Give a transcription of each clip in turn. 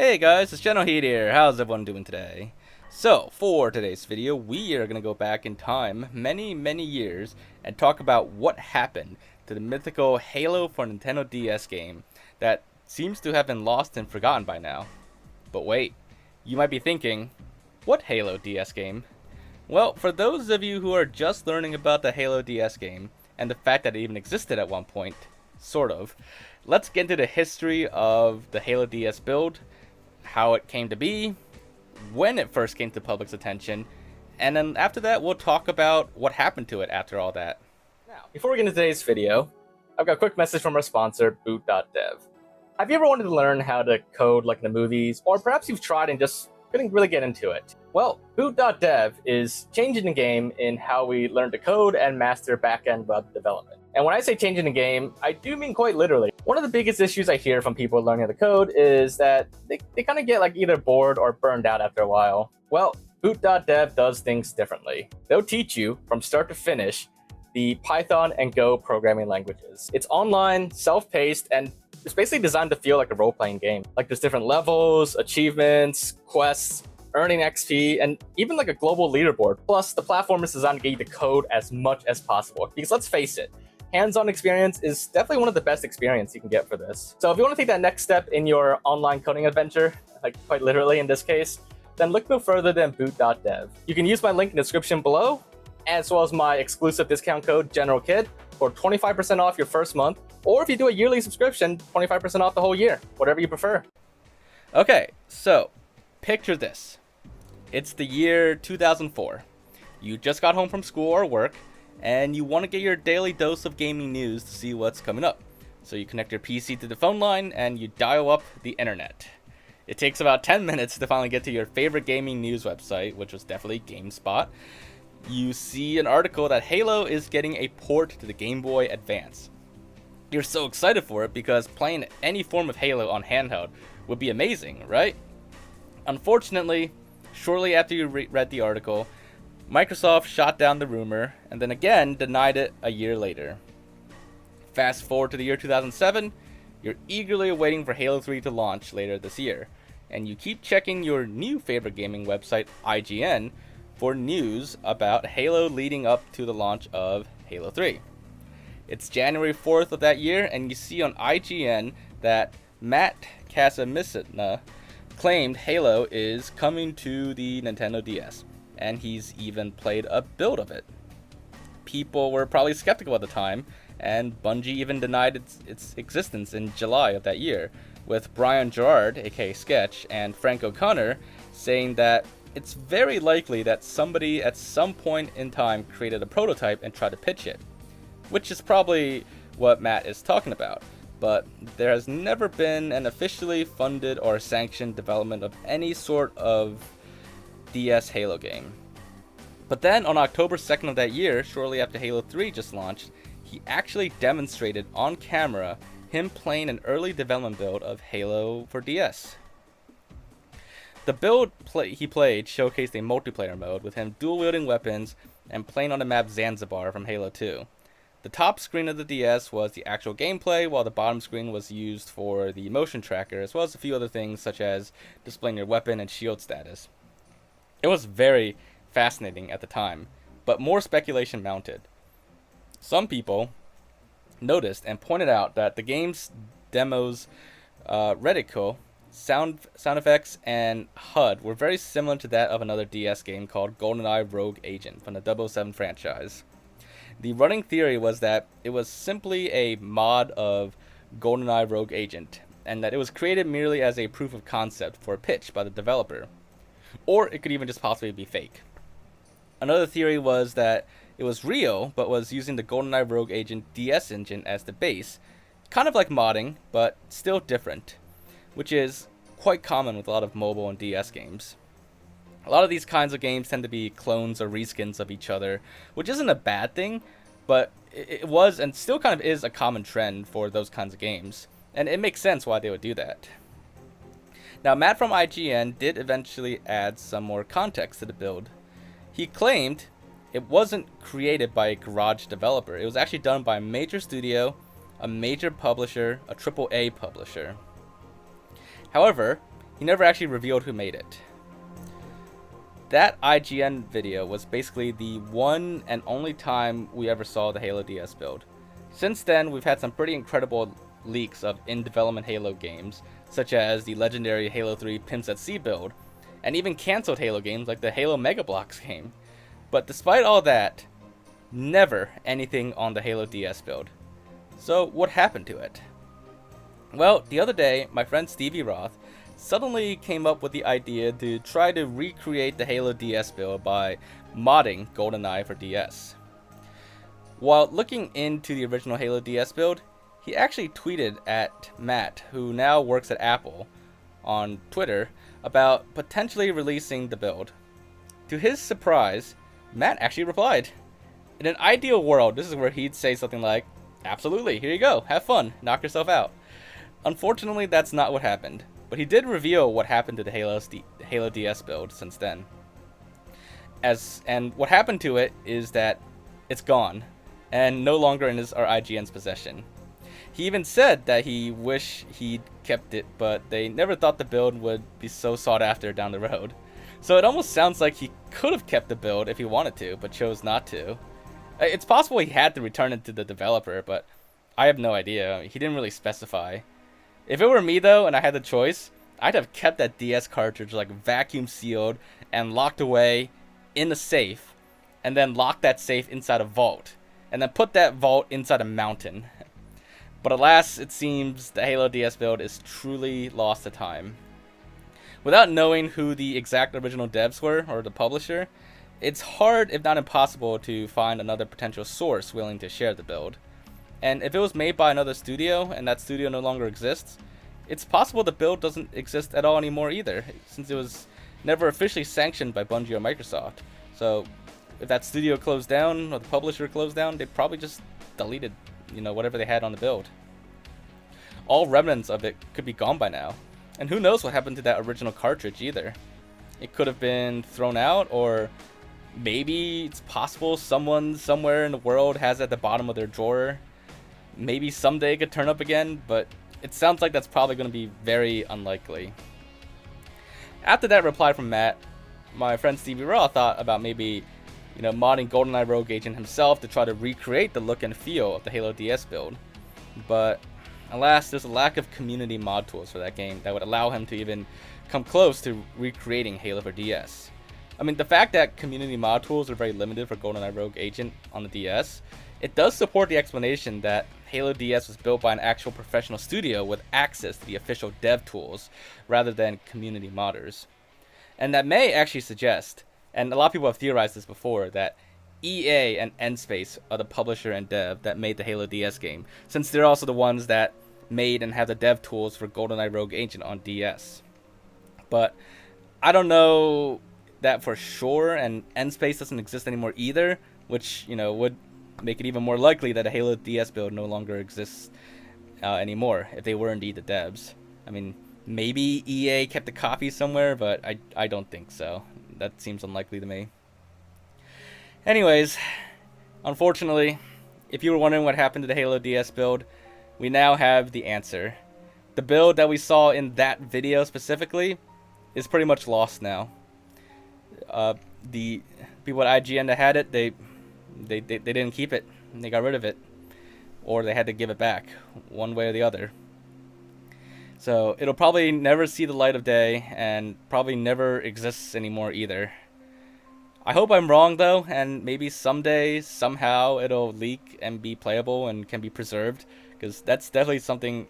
Hey guys, it's Generalkidd here. How's everyone doing today? So, for today's video, we are going to go back in time many years and talk about what happened to the mythical Halo for Nintendo DS game that seems to have been lost and forgotten by now. But wait, you might be thinking, what Halo DS game? Well, for those of you who are just learning about the Halo DS game and the fact that it even existed at one point, sort of, let's get into the history of the Halo DS build, how it came to be, when it first came to public's attention, and then after that we'll talk about what happened to it after all that. Now, before we get into today's video, I've got a quick message from our sponsor, boot.dev. Have you ever wanted to learn how to code like in the movies, or perhaps you've tried and just couldn't really get into it? Well, boot.dev is changing the game in how we learn to code and master back-end web development. And when I say changing the game, I do mean quite literally. One of the biggest issues I hear from people learning the code is that they kind of get like either bored or burned out after a while. Well, boot.dev does things differently. They'll teach you from start to finish the Python and Go programming languages. It's online, self-paced, and it's basically designed to feel like a role-playing game. Like there's different levels, achievements, quests, earning XP, and even like a global leaderboard. Plus, the platform is designed to get you to code as much as possible. Because let's face it, hands-on experience is definitely one of the best experience you can get for this. So if you want to take that next step in your online coding adventure, like quite literally in this case, then look no further than boot.dev. You can use my link in the description below, as well as my exclusive discount code, Generalkidd, for 25% off your first month, or if you do a yearly subscription, 25% off the whole year, whatever you prefer. Okay, so picture this. It's the year 2004. You just got home from school or work, and you want to get your daily dose of gaming news to see what's coming up. So you connect your PC to the phone line and you dial up the internet. It takes about 10 minutes to finally get to your favorite gaming news website, which was definitely GameSpot. You see an article that Halo is getting a port to the Game Boy Advance. You're so excited for it because playing any form of Halo on handheld would be amazing, right? Unfortunately, shortly after you read the article, Microsoft shot down the rumor and then again denied it a year later. Fast forward to the year 2007, you're eagerly waiting for Halo 3 to launch later this year, and you keep checking your new favorite gaming website, IGN, for news about Halo leading up to the launch of Halo 3. It's January 4th of that year, and you see on IGN that Matt Casamassina claimed Halo is coming to the Nintendo DS, and he's even played a build of it. People were probably skeptical at the time, and Bungie even denied its existence in July of that year, with Brian Gerard, aka Sketch, and Frank O'Connor saying that it's very likely that somebody at some point in time created a prototype and tried to pitch it, which is probably what Matt is talking about. But there has never been an officially funded or sanctioned development of any sort of DS Halo game. But then on October 2nd of that year, shortly after Halo 3 just launched, he actually demonstrated on camera him playing an early development build of Halo for DS. The build he played showcased a multiplayer mode with him dual-wielding weapons and playing on the map Zanzibar from Halo 2. The top screen of the DS was the actual gameplay, while the bottom screen was used for the motion tracker, as well as a few other things such as displaying your weapon and shield status. It was very fascinating at the time, but more speculation mounted. Some people noticed and pointed out that the game's demo's reticle, sound effects, and HUD were very similar to that of another DS game called GoldenEye Rogue Agent from the 007 franchise. The running theory was that it was simply a mod of GoldenEye Rogue Agent, and that it was created merely as a proof of concept for a pitch by the developer. Or it could even just possibly be fake. Another theory was that it was real, but was using the GoldenEye Rogue Agent DS engine as the base, kind of like modding, but still different, which is quite common with a lot of mobile and DS games. A lot of these kinds of games tend to be clones or reskins of each other, which isn't a bad thing, but it was and still kind of is a common trend for those kinds of games, and it makes sense why they would do that. Now, Matt from IGN did eventually add some more context to the build. He claimed it wasn't created by a garage developer. It was actually done by a major studio, a major publisher, a AAA publisher. However, he never actually revealed who made it. That IGN video was basically the one and only time we ever saw the Halo DS build. Since then, we've had some pretty incredible leaks of in-development Halo games, such as the legendary Halo 3 Pimps at Sea build, and even cancelled Halo games like the Halo Mega Bloks game. But despite all that, never anything on the Halo DS build. So what happened to it? Well, the other day, my friend Stevie Roth suddenly came up with the idea to try to recreate the Halo DS build by modding GoldenEye for DS. While looking into the original Halo DS build, he actually tweeted at Matt, who now works at Apple, on Twitter about potentially releasing the build. To his surprise, Matt actually replied. In an ideal world, this is where he'd say something like, "Absolutely, here you go, have fun, knock yourself out." Unfortunately, that's not what happened, but he did reveal what happened to the Halo DS build since then. And what happened to it is that it's gone, and no longer in our IGN's possession. He even said that he wished he'd kept it, but they never thought the build would be so sought after down the road. So it almost sounds like he could have kept the build if he wanted to, but chose not to. It's possible he had to return it to the developer, but I have no idea. He didn't really specify. If it were me though, and I had the choice, I'd have kept that DS cartridge like vacuum sealed and locked away in a safe, and then locked that safe inside a vault, and then put that vault inside a mountain. But alas, it seems the Halo DS build is truly lost to time. Without knowing who the exact original devs were, or the publisher, it's hard, if not impossible, to find another potential source willing to share the build. And if it was made by another studio, and that studio no longer exists, it's possible the build doesn't exist at all anymore either, since it was never officially sanctioned by Bungie or Microsoft. So, if that studio closed down, or the publisher closed down, they probably just deleted, whatever they had on the build. All remnants of it could be gone by now. And who knows what happened to that original cartridge either. It could have been thrown out, or maybe it's possible someone somewhere in the world has it at the bottom of their drawer. Maybe someday it could turn up again, but it sounds like that's probably going to be very unlikely. After that reply from Matt, my friend Stevie Roth thought about maybe, modding GoldenEye Rogue Agent himself to try to recreate the look and feel of the Halo DS build. But alas, there's a lack of community mod tools for that game that would allow him to even come close to recreating Halo for DS. I mean, the fact that community mod tools are very limited for GoldenEye Rogue Agent on the DS, it does support the explanation that Halo DS was built by an actual professional studio with access to the official dev tools, rather than community modders. And that may actually suggest, and a lot of people have theorized this before, that EA and N-Space are the publisher and dev that made the Halo DS game, since they're also the ones that made and have the dev tools for GoldenEye Rogue Agent on DS. But I don't know that for sure, and N-Space doesn't exist anymore either, which, would make it even more likely that a Halo DS build no longer exists anymore, if they were indeed the devs. I mean, maybe EA kept a copy somewhere, but I don't think so. That seems unlikely to me. Anyways, unfortunately, if you were wondering what happened to the Halo DS build, we now have the answer. The build that we saw in that video specifically is pretty much lost now. The people at IGN that had it, they didn't keep it. They got rid of it. Or they had to give it back, one way or the other. So it'll probably never see the light of day, and probably never exists anymore either. I hope I'm wrong though, and maybe someday, somehow, it'll leak and be playable and can be preserved, because that's definitely something,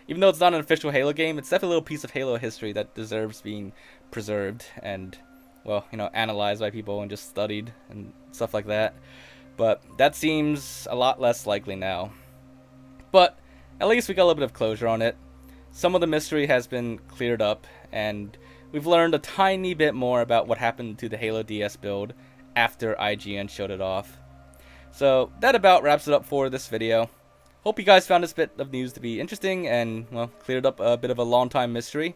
even though it's not an official Halo game, it's definitely a little piece of Halo history that deserves being preserved and, analyzed by people and just studied and stuff like that. But that seems a lot less likely now. But at least we got a little bit of closure on it. Some of the mystery has been cleared up, and we've learned a tiny bit more about what happened to the Halo DS build after IGN showed it off. So that about wraps it up for this video. Hope you guys found this bit of news to be interesting and, cleared up a bit of a long time mystery.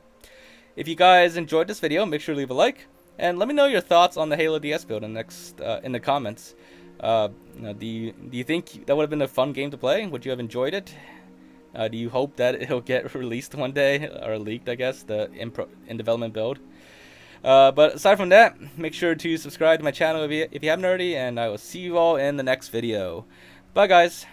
If you guys enjoyed this video, make sure to leave a like, and let me know your thoughts on the Halo DS build in the comments. Do you think that would have been a fun game to play? Would you have enjoyed it? Do you hope that it'll get released one day, or leaked, I guess, the in development build? But aside from that, make sure to subscribe to my channel if you haven't already, and I will see you all in the next video. Bye, guys.